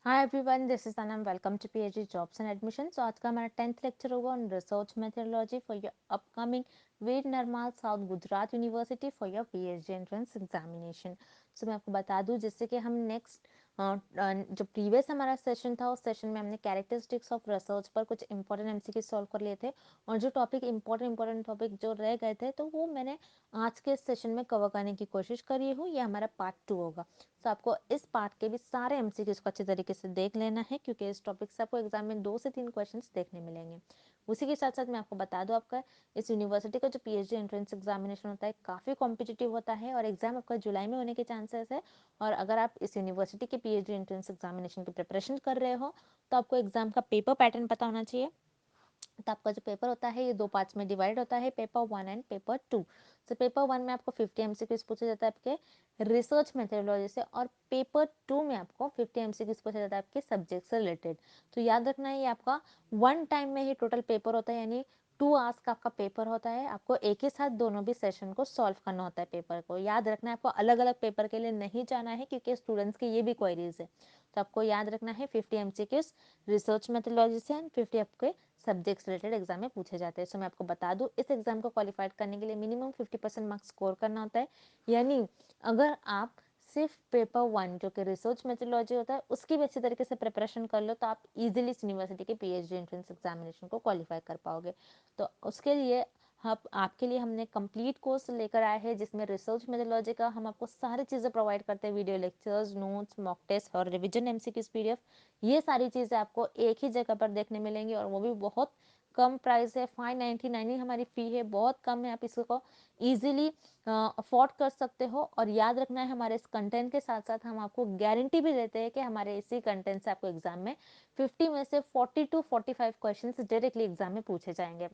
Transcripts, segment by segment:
Hi everyone, this is Anam. Welcome to PhD jobs and admission. आज का हमारा 10th lecture होगा on research methodology for your upcoming Veer Narmad South Gujarat University for your PhD entrance examination. मैं आपको बता दूं, जिससे कि हम नेक्स्ट जो प्रीवियस हमारा सेशन था उस सेशन में हमने कैरेक्टरिस्टिक्स ऑफ रिसर्च पर कुछ इंपॉर्टेंट एमसीक्यू सॉल्व कर लिए थे, और जो टॉपिक इंपॉर्टेंट टॉपिक जो रह गए थे तो वो मैंने आज के सेशन में कवर करने की कोशिश करी हूँ। ये हमारा पार्ट 2 होगा। तो आपको इस पार्ट के भी सारे एमसीक्यूज को अच्छे तरीके से देख लेना है, क्योंकि इस टॉपिक से आपको एग्जाम में 2 से 3 क्वेश्चंस देखने मिलेंगे। उसी के साथ साथ मैं आपको बता दूं, आपका इस यूनिवर्सिटी का जो पीएचडी एंट्रेंस एग्जामिनेशन होता है काफ़ी कॉम्पिटिटिव होता है, और एग्जाम आपका जुलाई में होने के चांसेस है। और अगर आप इस यूनिवर्सिटी के पीएचडी एंट्रेंस एग्जामिनेशन की प्रिपरेशन कर रहे हो तो आपको एग्जाम का पेपर पैटर्न पता होना चाहिए। तो आपका जो पेपर होता है ये 2 पार्ट्स में डिवाइड होता है, पेपर 1 एंड पेपर 2। तो पेपर 1 में आपको 50 एमसीक्यूज पूछा जाता है आपके रिसर्च मेथोडोलॉजी से, और पेपर 2 में आपको 50 एमसीक्यूज पूछा जाता है आपके सब्जेक्ट से रिलेटेड। तो याद रखना है, ये आपका 1 टाइम में ही टोटल पेपर होता है, यानी 2 आवर्स का आपका पेपर होता है। आपको एक ही साथ दोनों भी सेशन को सॉल्व करना होता है। पेपर को याद रखना है, आपको अलग अलग पेपर के लिए नहीं जाना है, क्योंकि स्टूडेंट्स की ये भी क्वेरीज है। तो आपको याद रखना है 50 एमसीक्यूज रिसर्च मेथोडोलॉजी से एंड 50 आपके सब्जेक्ट्स रिलेटेड एग्जाम में पूछे जाते हैं। सो मैं आपको बता दूं, इस एग्जाम को क्वालिफाइड करने के लिए मिनिमम 50% मार्क्स स्कोर करना होता है। यानी अगर आप सिर्फ पेपर 1 जो कि रिसर्च मेथोडोलॉजी होता है उसकी भी अच्छी तरीके से प्रिपरेशन कर लो, तो आप इजीली इस यूनिवर्सिटी के पीएचडी एंट्रेंस एग्जामिनेशन को क्वालिफाई कर पाओगे। तो उसके लिए आपके लिए हमने कंप्लीट कोर्स लेकर आए हैं, जिसमें रिसर्च मेथोडोलॉजी का हम आपको सारी चीज़ें प्रोवाइड करते हैं, video lectures, notes, mock test और रिविजन एमसीक्यूज पीडीएफ। ये सारी चीज़ें आपको एक ही जगह पर देखने मिलेंगी, और वो भी बहुत कम प्राइस है। 599 ही हमारी फ़ी है, बहुत कम है। आप इसको ईजिली अफोर्ड कर सकते हो। और याद रखना है, हमारे इस कंटेंट के साथ साथ हम आपको गारंटी भी देते हैं कि हमारे इसी कंटेंट से आपको एग्जाम में 50 में से 40 टू 45 क्वेश्चन डायरेक्टली एग्जाम में पूछे जाएंगे।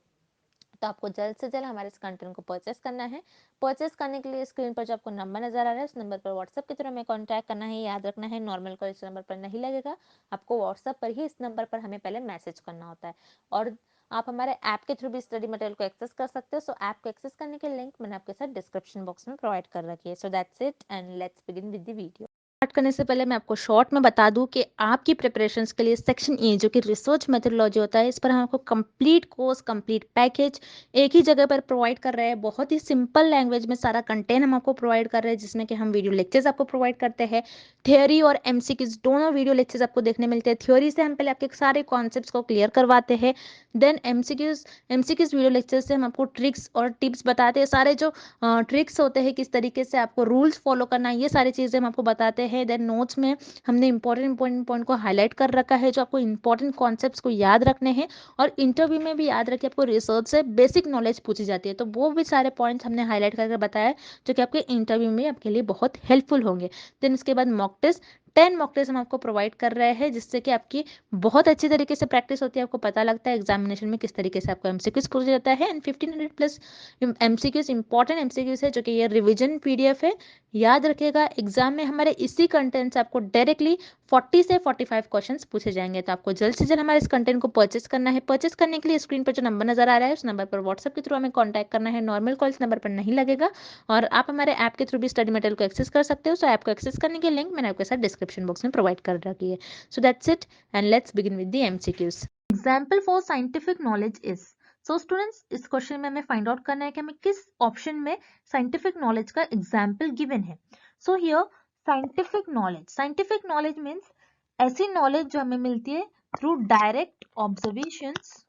तो आपको जल्द से जल्द हमारे इस कंटेंट को परचेस करना है। परचेस करने के लिए स्क्रीन पर जो आपको नंबर नजर आ रहा है उस नंबर पर व्हाट्सएप के थ्रू हमें कांटेक्ट करना है। याद रखना है, नॉर्मल कॉल इस नंबर पर नहीं लगेगा, आपको व्हाट्सएप पर ही इस नंबर पर हमें पहले मैसेज करना होता है। और आप हमारे ऐप के थ्रू भी स्टडी मटेरियल को एक्सेस कर सकते हो। सो ऐप को एक्सेस करने के लिंक मैंने आपके साथ डिस्क्रिप्शन बॉक्स में प्रोवाइड कर रखी है। So that's it and let's begin with the video. Start करने से पहले मैं आपको शॉर्ट में बता दूं कि आपकी प्रिपरेशंस के लिए सेक्शन ए जो कि रिसर्च मेथोडोलॉजी होता है, इस पर हम आपको कंप्लीट कोर्स, कंप्लीट पैकेज एक ही जगह पर प्रोवाइड कर रहे हैं। बहुत ही सिंपल लैंग्वेज में सारा कंटेंट हम आपको प्रोवाइड कर रहे हैं, जिसमें कि हम वीडियो लेक्चर्स आपको प्रोवाइड करते हैं। थ्योरी और एमसीक्यूज दोनों वीडियो लेक्चर्स आपको देखने मिलते हैं। थ्योरी से हम पहले आपके सारे कॉन्सेप्ट्स को क्लियर करवाते हैं, देन एमसीक्यूज वीडियो लेक्चर से हम आपको ट्रिक्स और टिप्स बताते हैं। सारे जो ट्रिक्स होते हैं, किस तरीके से आपको रूल्स फॉलो करना है, ये सारी चीज़ें हम आपको बताते हैं। देन नोट्स में हमने इंपॉर्टेंट पॉइंट को हाईलाइट कर रखा है, जो आपको इंपॉर्टेंट कॉन्सेप्ट्स को याद रखने हैं। और इंटरव्यू में भी याद रखिए, आपको रिसर्च से बेसिक नॉलेज पूछी जाती है, तो वो भी सारे पॉइंट्स हमने हाईलाइट करके बताया है, जो कि आपके इंटरव्यू में आपके लिए बहुत हेल्पफुल होंगे। देन उसके बाद मॉक टेस्ट, 10 मॉक टेस्ट हम आपको प्रोवाइड कर रहे हैं, जिससे कि आपकी बहुत अच्छी तरीके से प्रैक्टिस होती है। आपको पता लगता है एग्जामिनेशन में किस तरीके से आपको एमसीक्यूज पूछा जाता है। And 1500 plus MCQs important MCQs है, जो कि ये रिवीजन पीडीएफ है। याद रखिएगा, एग्जाम में हमारे इसी कंटेंट से आपको डायरेक्टली 40 से 45 क्वेश्चंस पूछे जाएंगे। तो आपको जल्द से जल्द हमारे इस कंटेंट को परचेस करना है। परचेस करने के लिए स्क्रीन पर जो नंबर नजर आ रहा है उस नंबर पर व्हाट्सएप के थ्रू हमें कॉन्टैक्ट करना है। नॉर्मल कॉल इस नंबर पर नहीं लगेगा, और आप हमारे ऐप के थ्रू भी स्टडी मटेरियल को एक्सेस कर सकते हो। सो ऐप को एक्सेस करने के लिंक मैंने आपके साथ डिस्क्रिप्शन बॉक्स में प्रोवाइड कर रखी है। So that's it and let's begin with the MCQs. Example for scientific knowledge is. So students, इस क्वेश्चन में हमें फाइंड आउट करना है कि हमें किस ऑप्शन में साइंटिफिक नॉलेज का एग्जाम्पल गिवन है। So here scientific knowledge means ऐसी नॉलेज जो हमें मिलती है थ्रू डायरेक्ट ऑब्जर्वेशंस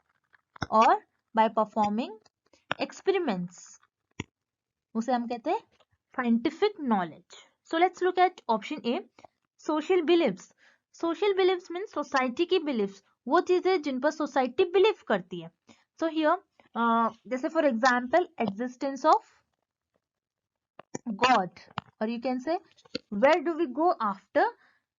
और बाय परफॉर्मिंग एक्सपेरिमेंट्स, उसे हम कहते हैं scientific knowledge. So let's look at option A, social beliefs. Social beliefs means society की बिलीव्स, वो चीजें जिन पर सोसाइटी बिलीव करती है। सो हियर जैसे for example existence of God, और you can say where do we go after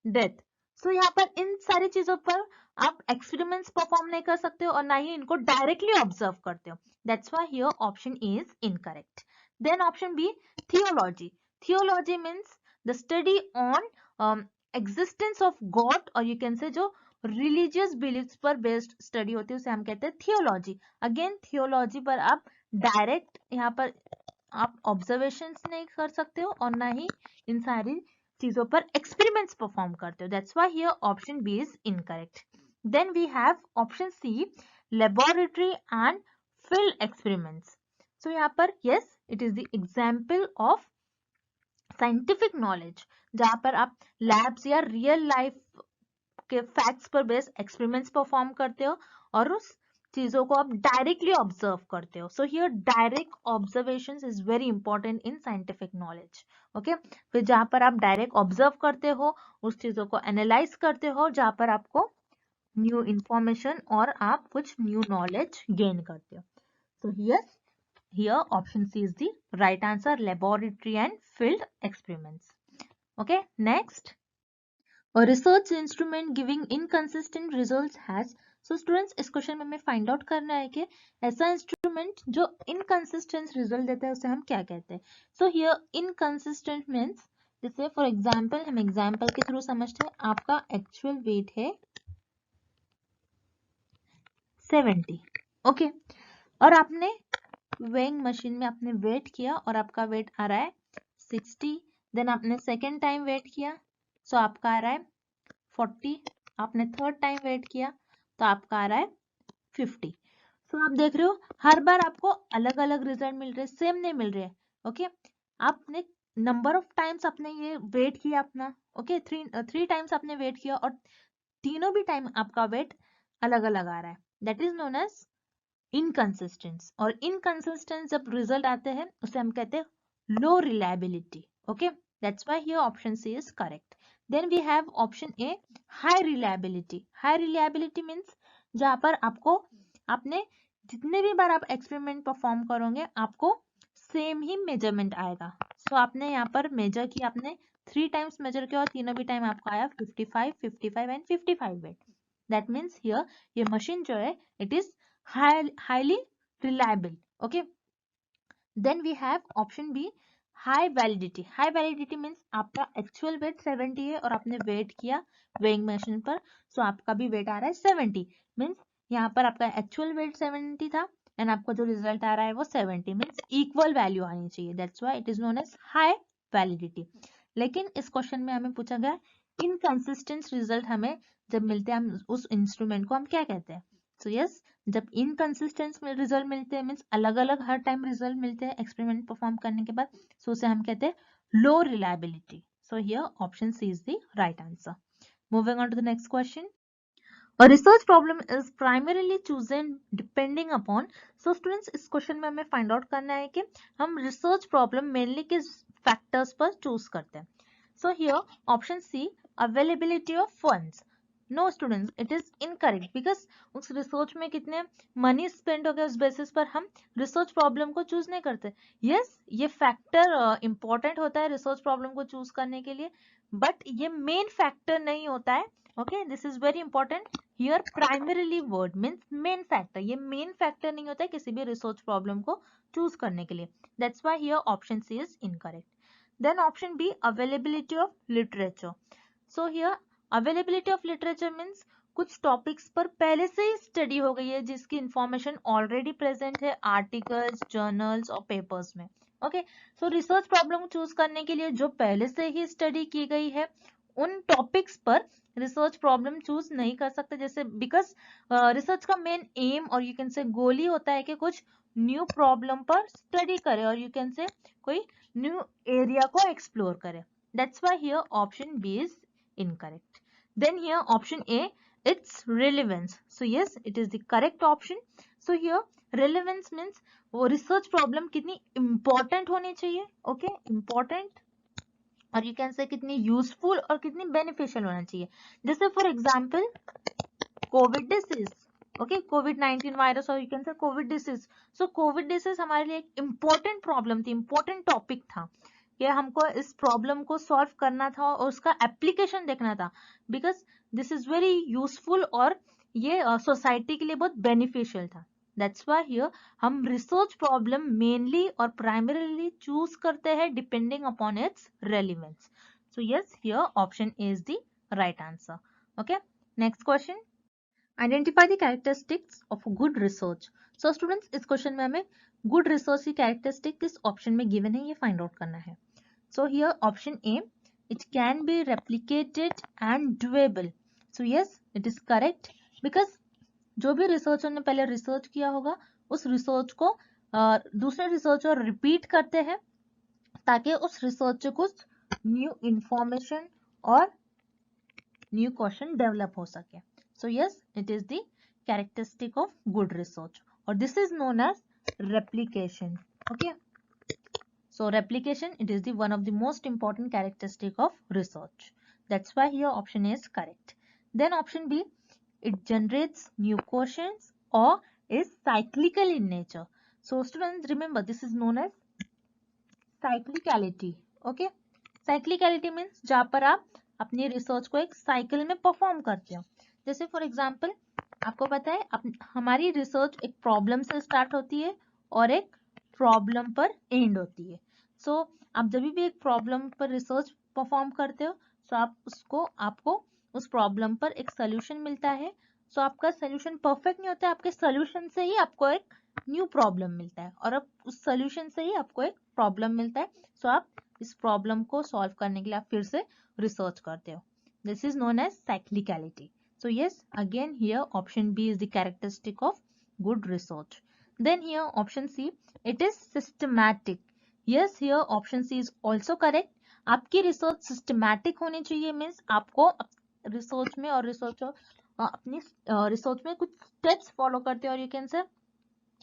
death. So यहाँ पर इन सारी चीजों पर आप एक्सपेरिमेंट्स परफॉर्म नहीं कर सकते हो, और ना ही इनको डायरेक्टली ऑब्जर्व करते हो। That's why here option A is incorrect. Then option B, theology. Theology means the study on existence of God, और यू कैन से जो रिलीजियस बिलीव्स पर बेस्ड स्टडी होती है उसे हम कहते हैं थियोलॉजी। अगेन थियोलॉजी पर आप डायरेक्ट यहाँ पर आप ऑब्जर्वेशंस नहीं कर सकते हो, और ना ही इन सारी चीजों पर एक्सपेरिमेंट्स परफॉर्म करते हो. That's why here option B is incorrect. Then we have option C, laboratory and field experiments. So यहाँ पर yes, it is the example of scientific knowledge, जहां पर आप लैब्स या रियल लाइफ के फैक्ट्स पर बेस्ड एक्सपेरिमेंट्स परफॉर्म करते हो और उस चीजों को आप डायरेक्टली ऑब्जर्व करते हो. So here direct observations is very important in scientific knowledge. Okay, फिर जहां पर आप डायरेक्ट ऑब्जर्व करते हो, उस चीजों को एनालाइज करते हो, जहां पर आपको न्यू इंफॉर्मेशन और आप कुछ न्यू नॉलेज गेन करते हो. सो here option C is the right answer, laboratory and field experiments. Okay, next. A research instrument giving inconsistent results has. So students, इस क्वेश्चन में हमें फाइंड आउट करना है कि ऐसा इंस्ट्रूमेंट जो इनकंसिस्टेंट रिजल्ट देता है उसे हम क्या कहते हैं. सो हियर इनकंसिस्टेंट मीन्स, जैसे फॉर एग्जांपल, हम एग्जांपल के थ्रू समझते हैं. आपका एक्चुअल वेट है 70, ओके, और आपने वेइंग मशीन में आपने वेट किया और आपका वेट आ रहा है 60. देन आपने सेकेंड टाइम वेट किया, सो आपका आ रहा है 40. आपने थर्ड टाइम वेट किया तो आपका आ रहा है 50. सो आप देख रहे हो हर बार आपको अलग अलग रिजल्ट मिल रहे हैं, सेम नहीं मिल रहे. ओके, आपने नंबर ऑफ टाइम्स आपने ये वेट किया अपना. ओके, थ्री टाइम्स आपने वेट किया और तीनों भी टाइम आपका वेट अलग अलग आ रहा है. That is known as inconsistence. और इनकंसिस्टेंस जब रिजल्ट आते हैं उसे हम कहते हैं low reliability. Okay, that's why here option C is correct. Then we have option A, high reliability. High reliability means जहां पर आपको आपने जितने भी बार आप एक्सपेरिमेंट परफॉर्म करोगे आपको सेम ही मेजरमेंट आएगा. सो आपने यहाँ पर मेजर किया, आपने 3 टाइम्स मेजर किया और तीनों भी टाइम आपको आया 55, 55 and 55 weight. That means here ये मशीन जो है it is highly reliable. Okay, then we have option B, high validity. High validity means आपका actual weight 70 है और आपने वेट किया weighing machine पर, so आपका भी वेट आ रहा है 70. मीन्स यहाँ पर आपका एक्चुअल वेट 70 था एंड आपको जो रिजल्ट आ रहा है वो 70. मीन्स इक्वल वैल्यू आनी चाहिए. That's why it is known as high validity. लेकिन इस क्वेश्चन में हमें पूछा गया इनकंसिस्टेंट रिजल्ट हमें जब मिलते हैं, हम उस इंस्ट्रूमेंट को हम क्या कहते हैं. सो यस, जब इनकंसिस्टेंट रिजल्ट मिलते हैं मीन्स अलग अलग हर टाइम रिजल्ट मिलते हैं एक्सपेरिमेंट परफॉर्म करने के बाद, सो उसे हम कहते हैं low reliability. So here option C is the right answer. Moving on to the next question. A research problem is primarily chosen depending upon. So students, इस क्वेश्चन में हमें फाइंड आउट करना है कि हम रिसर्च प्रॉब्लम मेनली किस factors पर choose करते हैं. So here option C, availability of funds. No students, it is incorrect because उस रिसर्च में कितने मनी स्पेंड हो गया उस बेसिस पर हम रिसर्च प्रॉब्लम को चूज नहीं करते. यस, ये फैक्टर इंपॉर्टेंट होता है रिसर्च प्रॉब्लम को चूज करने के लिए, बट ये मेन फैक्टर नहीं होता है. Okay, this is very important. Here primarily word means main factor. ये मेन फैक्टर नहीं होता है किसी भी रिसर्च प्रॉब्लम को चूज करने के लिए. That's why here option C is incorrect. Then option B, availability of literature. So here availability of literature means कुछ टॉपिक्स पर पहले से ही स्टडी हो गई है जिसकी इंफॉर्मेशन ऑलरेडी प्रेजेंट है आर्टिकल्स, जर्नल्स और पेपर्स में. Okay, so research problem choose करने के लिए जो पहले से ही स्टडी की गई है उन टॉपिक्स पर रिसर्च प्रॉब्लम चूज नहीं कर सकते. जैसे बिकॉज रिसर्च का मेन एम और यू कैन से गोल ही होता है कि कुछ न्यू प्रॉब्लम पर स्टडी करे और यू कैन से कोई न्यू एरिया को एक्सप्लोर करे. That's why here option B is incorrect. Then here option A, it's relevance. So yes, it is the correct option. So here relevance means वो research problem कितनी important होनी चाहिए. Okay, important और you can say कितनी useful और कितनी beneficial होना चाहिए. जैसे for example COVID disease. Okay, COVID-19 virus और you can say COVID disease. So COVID disease हमारे लिए एक important problem थी, important topic था कि हमको इस प्रॉब्लम को सॉल्व करना था और उसका एप्लीकेशन देखना था because this is very useful और ये सोसाइटी के लिए बहुत बेनिफिशियल था. दैट्स व्हाई हियर हम रिसर्च प्रॉब्लम मेनली और प्राइमरीली चूज करते हैं depending upon its relevance. So yes, here option A is the right answer. Okay, next question. Identify the characteristics of good research. So students, इस question में हमें good research की characteristic किस option में given है ये फाइंड आउट करना है. So here option A, it can be replicated and doable. So yes, it is correct, because जो भी रिसर्चर ने पहले रिसर्च किया होगा उस रिसर्च को दूसरे रिसर्चर रिपीट करते हैं ताकि उस रिसर्च से कुछ न्यू इंफॉर्मेशन और न्यू क्वेश्चन डेवलप हो सके. So yes, it is the characteristic of good research, or this is known as replication. Okay. So replication, it is the one of the most important characteristic of research. That's why here option A is correct. Then option B, it generates new questions or is cyclical in nature. So students, remember this is known as cyclicality. Okay. Cyclicality means जहाँ पर आप अपनी research को एक cycle में perform करते हो. जैसे फॉर एग्जाम्पल आपको पता है हमारी रिसर्च एक प्रॉब्लम से स्टार्ट होती है और एक प्रॉब्लम पर एंड होती है. सो आप जब भी एक प्रॉब्लम पर रिसर्च परफॉर्म करते हो तो आपको उस प्रॉब्लम पर एक सोल्यूशन मिलता है. सो आपका सोल्यूशन परफेक्ट नहीं होता है, आपके सोल्यूशन से ही आपको एक न्यू प्रॉब्लम मिलता है और अब उस सोल्यूशन से ही आपको एक प्रॉब्लम मिलता है. सो आप इस प्रॉब्लम को सॉल्व करने के लिए आप फिर से रिसर्च करते हो. This is known as cyclicality. So yes, again here option B is the characteristic of good research. Then here option C, it is systematic. Yes, here option C is also correct. आपकी research systematic होनी चाहिए, means आपको research में और researcher अपनी research में कुछ steps follow करते हैं और यू कैन से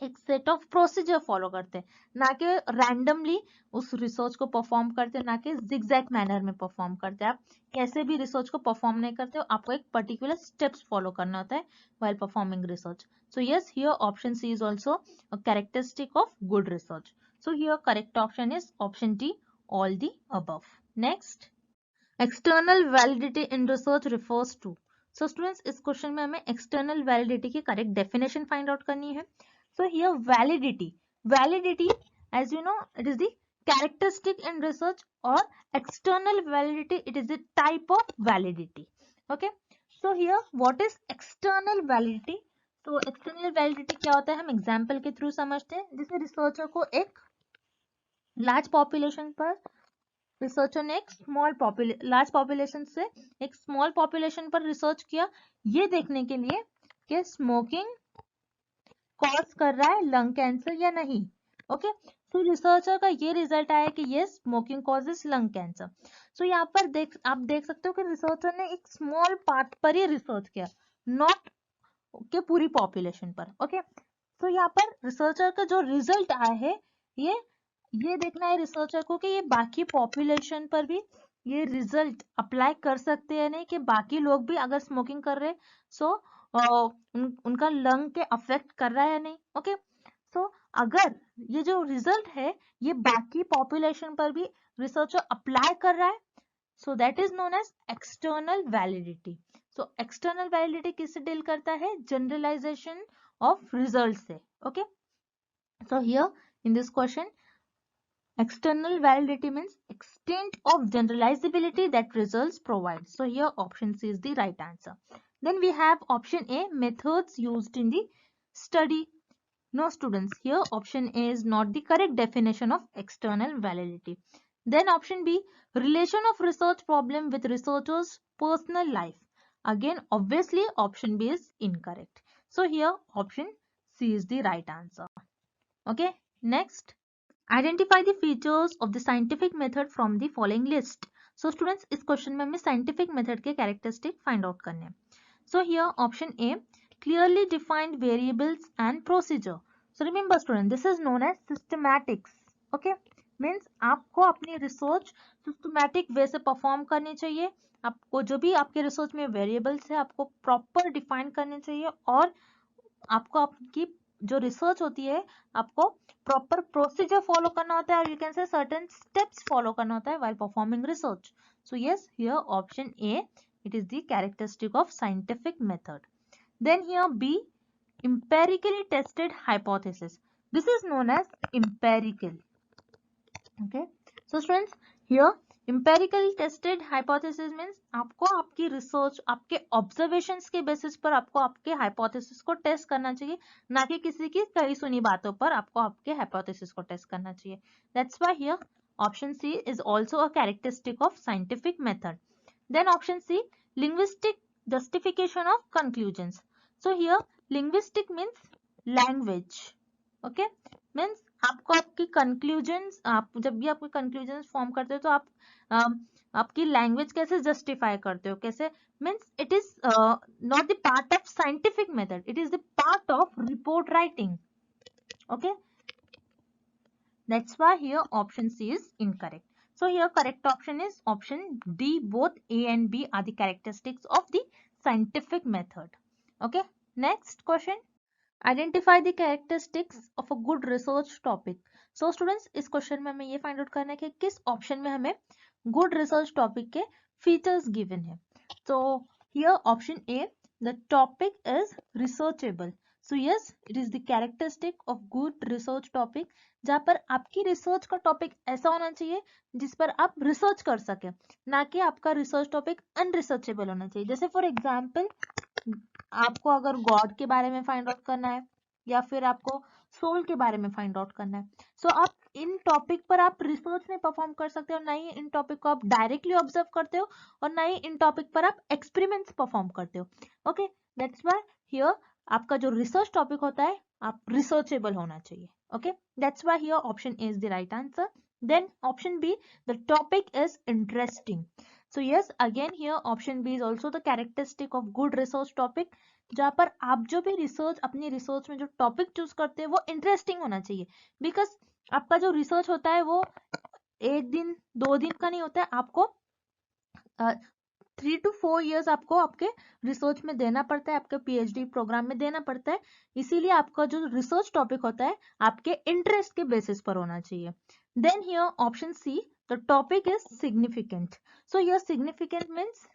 एक सेट ऑफ प्रोसीजर फॉलो करते हैं, ना कि रैंडमली उस रिसर्च को परफॉर्म करते हैं, ना कि जिगजैग मैनर में परफॉर्म करते हैं. आप कैसे भी रिसर्च को परफॉर्म नहीं करते हो, आपको एक पर्टिकुलर स्टेप्स फॉलो करना होता है while performing research. So yes, here option C is also a characteristic of good research. So here correct option is option D, all the above. Next, external validity in research refers to. So students, इस question में हमें external validity की correct definition find out करनी है. So here validity, as you know, it is the characteristic in research, or external validity, it is the type of validity. Okay. So here what is external validity? तो external validity क्या होता है हम example के through समझते हैं. जैसे researcher को एक लार्ज पॉपुलेशन पर रिसर्चर ने एक लार्ज पॉपुलेशन से एक स्मॉल पॉपुलेशन पर रिसर्च किया, ये देखने के लिए कि स्मोकिंग कॉज कर रहा है लंग कैंसर या नहीं. ओके. तो रिसर्चर का ये रिजल्ट आया कि ये स्मोकिंग कॉजेस लंग कैंसर. सो यहाँ पर आप देख सकते हो कि रिसर्चर ने एक स्मॉल पार्ट पर ही रिसर्च किया, नॉट के पूरी पॉपुलेशन पर. ओके. तो यहाँ पर रिसर्चर का जो रिजल्ट आया है ये देखना है रिसर्चर को कि ये बाकी पॉपुलेशन पर भी ये रिजल्ट अप्लाई कर सकते हैं नहीं, कि बाकी लोग भी अगर स्मोकिंग कर रहे हैं सो उनका लंग के अफेक्ट कर रहा है या नहीं. ओके. सो अगर ये जो रिजल्ट है ये बाकी पॉपुलेशन पर भी रिसर्चर अप्लाई कर रहा है, so that is known as external validity. So external validity किससे डील करता है? जनरलाइजेशन ऑफ रिजल्ट से. Okay. So here in this question, external validity means extent of generalizability that results provide. So here option C is the right answer. Then we have option A, methods used in the study. No students, here option A is not the correct definition of external validity. Then option B, relation of research problem with researcher's personal life. Again, obviously option B is incorrect. So here option C is the right answer. Okay, next. Identify the features of the scientific method from the following list. So students, इस question में हमें scientific method के characteristic find out करने हैं. So here option A, clearly defined variables and procedure. So remember student, this is known as systematics. Okay, means आपको अपनी research systematic way से perform करनी चाहिए. आपको जो भी आपके research में variables है आपको proper define करने चाहिए और आपको आपकी जो रिसर्च होती है आपको प्रॉपर प्रोसीजर फॉलो करना होता है और you can say certain steps follow करना होता है while performing research. So yes, here option A, it is the characteristic of scientific method. Then here B, empirically tested hypothesis. This is known as empirical. Okay. So students, here empirically tested hypothesis means आपको आपकी research, आपके observations के basis पर आपको आपके hypothesis को test करना चाहिए, ना कि किसी की कही सुनी बातों पर आपको आपके हाइपोथेसिस को टेस्ट करना चाहिए. That's why here Option C is also a characteristic of scientific method. Then option C, linguistic justification of conclusions. So here linguistic means language. Okay, means आपको आपकी conclusions, आप जब भी आपके conclusions form करते हो तो आप आपकी language कैसे justify करते हो, कैसे, means it is not the part of scientific method, it is the part of report writing. Okay, that's why here option C is incorrect. So here correct option is option D. Both A and B are the characteristics of the scientific method. Okay. Next question. Identify the characteristics of a good research topic. So students, इस question में हमें ये find out करना है कि किस option में हमें गुड रिसर्च टॉपिक के फीचर्स गिवन है. So here option A, the topic is researchable. So yes, it is the characteristic of good research topic, जहाँ पर आपकी रिसर्च का टॉपिक ऐसा होना चाहिए जिस पर आप रिसर्च कर सके, ना कि आपका रिसर्च टॉपिक अनरिसर्चेबल होना चाहिए. जैसे फॉर एग्जाम्पल आपको अगर गॉड के बारे में फाइंड आउट करना है या फिर आपको सोल के बारे में फाइंड आउट करना है, सो आप इन टॉपिक पर आप रिसर्च नहीं परफॉर्म कर सकते हो, ना ही इन टॉपिक को आप डायरेक्टली ऑब्जर्व करते हो और ना ही इन टॉपिक पर आप एक्सपेरिमेंट्स परफॉर्म करते हो. ओके, दैट्स व्हाई हियर आपका जो रिसर्च टॉपिक होता है आप रिसर्चेबल होना चाहिए. Okay, that's why here option A is the right answer. Then option B, the topic is interesting. So yes, again here option B is also the characteristic of good research topic, जहाँ पर आप जो भी research अपनी research में जो topic choose करते हैं वो इंटरेस्टिंग होना चाहिए. बिकॉज आपका जो रिसर्च होता है वो एक दिन 2 दिन का नहीं होता है, आपको 3 to 4 years आपको आपके रिसर्च में देना पड़ता है, आपके PhD प्रोग्राम में देना पड़ता है. इसीलिए आपका जो रिसर्च टॉपिक होता है आपके इंटरेस्ट के बेसिस पर होना चाहिए. Then here option C, the topic is significant. So here significant means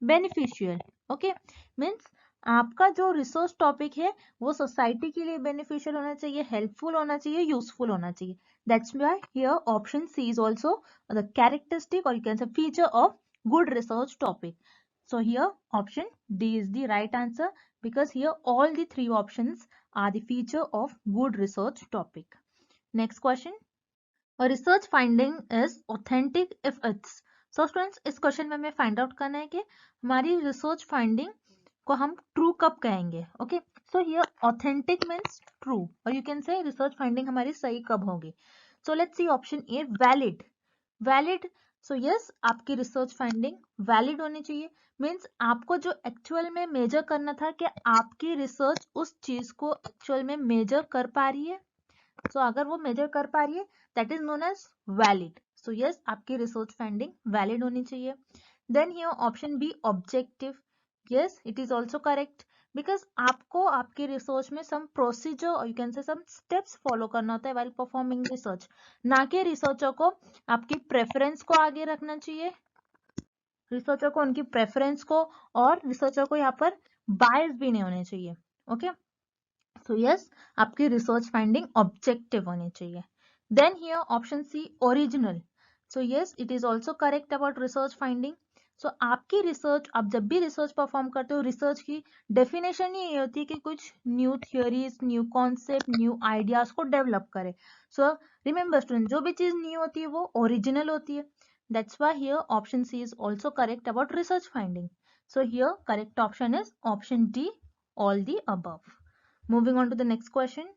beneficial. Okay, means आपका जो रिसर्च टॉपिक है वो सोसाइटी के लिए बेनिफिशियल होना चाहिए, हेल्पफुल होना चाहिए, यूजफुल होना चाहिए. That's why here option C is also the characteristic और you can say feature of good research topic. So here option D is the right answer because here all the 3 options are the feature of good research topic. Next question. A research finding is authentic if it's. So students, इस question में हमें find out करना है कि हमारी research finding को हम true कब कहेंगे. Okay, so here authentic means true और you can say research finding हमारी सही कब होगी. So let's see option A, valid. Valid, so yes, आपकी रिसर्च फाइंडिंग वैलिड होनी चाहिए. मीन्स आपको जो एक्चुअल में मेजर करना था कि आपकी रिसर्च उस चीज को एक्चुअल में मेजर कर पा रही है. सो अगर वो मेजर कर पा रही है that is known as valid. So yes, आपकी रिसर्च फाइंडिंग वैलिड होनी चाहिए. Then here option B, objective. Yes, it is also correct because आपको आपकी रिसर्च में सम प्रोसीजर और you can say some steps follow करना होता है व्हाइल परफॉर्मिंग रिसर्च, ना कि रिसर्चर को आपकी प्रेफरेंस को आगे रखना चाहिए, रिसर्चर को उनकी प्रेफरेंस को, और रिसर्चर को यहाँ पर बायस भी नहीं होने चाहिए. ओके, सो यस, आपकी रिसर्च फाइंडिंग ऑब्जेक्टिव होनी चाहिए. Then here option C, original. So yes, it is also correct about research finding. So आपकी रिसर्च, आप जब भी रिसर्च परफॉर्म करते हो, रिसर्च की डेफिनेशन ही ये होती है कि कुछ new theories, new concept, new ideas को डेवलप करे. सो रिमेंबर स्टूडेंट, जो भी चीज न्यू होती है वो ओरिजिनल होती है. That's why here option C is also correct about research finding. So here correct option is option D, all the above. Moving on to the next question.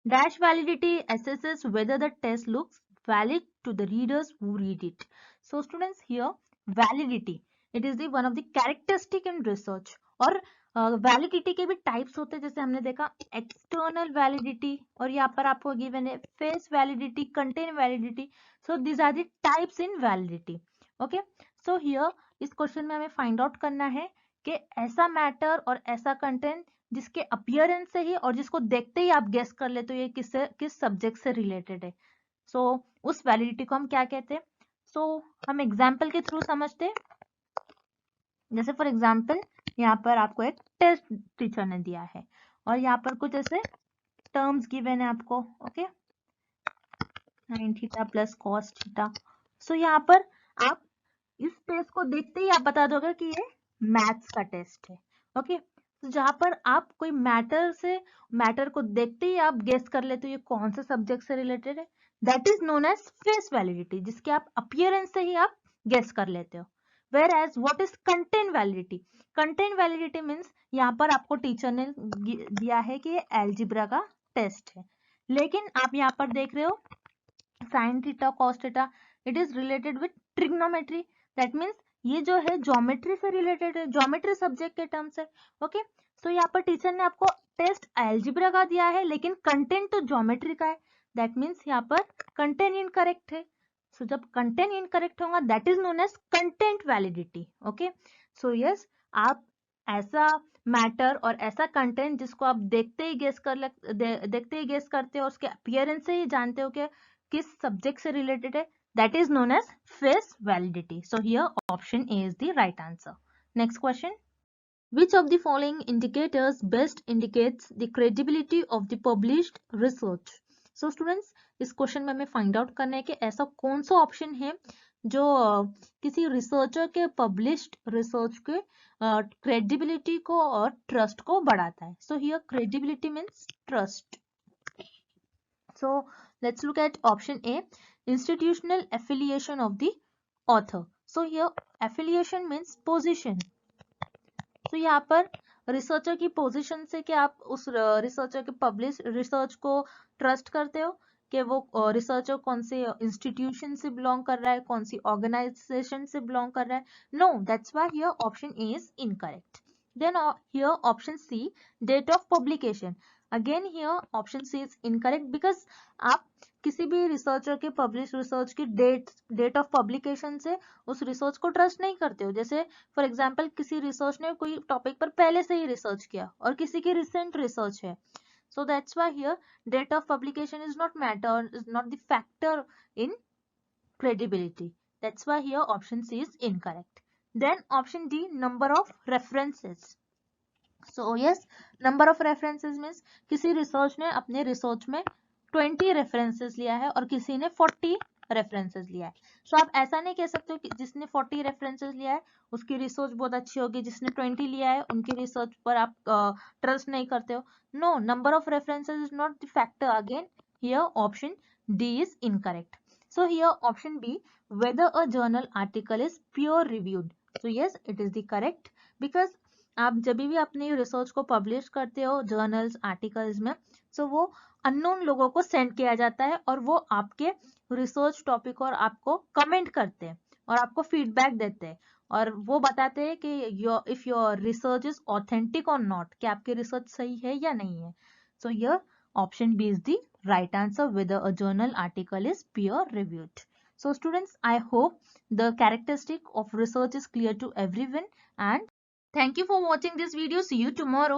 Dash validity assesses whether the test looks valid to the readers who read it. So students, here validity, it is the one of the characteristic in research. और validity के भी types होते हैं, जैसे हमने देखा external validity, और यहाँ पर आपको गिवन है face validity, content validity. So this are the types in validity. Okay, so here इस क्वेश्चन में हमें फाइंड आउट करना है कि ऐसा मैटर और ऐसा कंटेंट जिसके अपीयरेंस से ही और जिसको देखते ही आप गेस कर लेते हो ये किस सब्जेक्ट से रिलेटेड है. सो उस वैलिडिटी को हम क्या कहते हैं. सो हम एग्जाम्पल के थ्रू समझते हैं. जैसे फॉर एग्जाम्पल यहाँ पर आपको एक टेस्ट टीचर ने दिया है और यहाँ पर कुछ ऐसे टर्म्स गिवन है आपको. Okay, sin theta plus cos theta. So यहाँ पर आप इस टेस्ट को देखते ही आप बता दोगे कि ये मैथ्स का टेस्ट है. ओके, तो जहां पर आप कोई मैटर को देखते ही आप गेस कर लेते हो ये कौन से सब्जेक्ट से रिलेटेड है, that is known as face validity, जिसके आप अपीयरेंस से ही आप गेस कर लेते हो। Whereas what is content validity? Content validity means यहाँ पर आपको टीचर ने दिया है कि ये एल्जिब्रा का टेस्ट है, लेकिन आप यहाँ पर देख रहे हो sine theta cos theta, it is related with trigonometry, that means ये जो है ज्योमेट्री से रिलेटेड है, ज्योमेट्री सब्जेक्ट के टर्म से। ओके, सो यहाँ पर टीचर ने आपको टेस्ट एल्जिब्रा का दिया है, लेकिन कंटेंट तो ज्योमेट्री का है, दैट मीन्स यहाँ पर कंटेंट इनकरेक्ट है। सो जब कंटेंट इनकरेक्ट होगा that is known as content validity. Okay, so yes, आप ऐसा मैटर और ऐसा कंटेंट जिसको आप देखते ही गेस देखते ही गेस करते हो, उसके अपीयरेंस से ही जानते हो कि किस सब्जेक्ट से रिलेटेड है, that is known as face validity. So here option A is the right answer. Next question. Which of the following indicators best indicates the credibility of the published research? So students, इस question में हमें find out करना है कि ऐसा कौन सा option है जो किसी रिसर्चर के पब्लिश्ड रिसर्च के क्रेडिबिलिटी को और ट्रस्ट को बढ़ाता है। So here credibility means trust. So let's look at option A, institutional affiliation of the author. So here affiliation means position. So यहाँ पर रिसर्चर की पोजीशन से कि आप उस रिसर्चर के पब्लिश रिसर्च को ट्रस्ट करते हो कि वो रिसर्चर कौन से इंस्टीट्यूशन से बिलोंग कर रहा है, कौन सी ऑर्गेनाइजेशन से बिलोंग कर रहा है। No, that's why here option A is incorrect. Then here option C, date of publication. Again here option C is incorrect because आप किसी भी रिसर्चर के पब्लिश रिसर्च की डेट ऑफ पब्लिकेशन से उस रिसर्च को ट्रस्ट नहीं करते हो। जैसे फॉर एग्जांपल किसी रिसर्च ने कोई टॉपिक पर पहले से ही रिसर्च किया और किसी की रिसेंट रिसर्च है, so that's why here date of publication is not matter, is not the factor in credibility. That's why here option C is incorrect. Then option D, number of references. So yes, number of references means किसी research ने अपने research में 20 references लिया है और किसी ने 40 references लिया है। सो आप ऐसा नहीं कह सकते हो कि जिसने 40 रेफरेंसेस लिया है उसकी रिसर्च बहुत अच्छी होगी, जिसने 20 लिया है उनकी रिसर्च पर आप ट्रस्ट नहीं करते हो। No, number of references is not the factor. Again here option D is incorrect. So here option B, whether a journal article is peer reviewed. So yes, it is the correct, because आप जब भी अपनी research को publish करते हो journals articles में, सो वो unknown लोगों को सेंड किया जाता है और वो आपके रिसर्च टॉपिक और आपको कमेंट करते हैं और आपको फीडबैक देते हैं और वो बताते हैं कि if your research is authentic और नॉट, कि आपकी रिसर्च सही है या नहीं है। So here option B is the right answer, whether a journal article is peer reviewed. So students, I hope the characteristic of research is clear to everyone, and thank you for watching this video. See you tomorrow.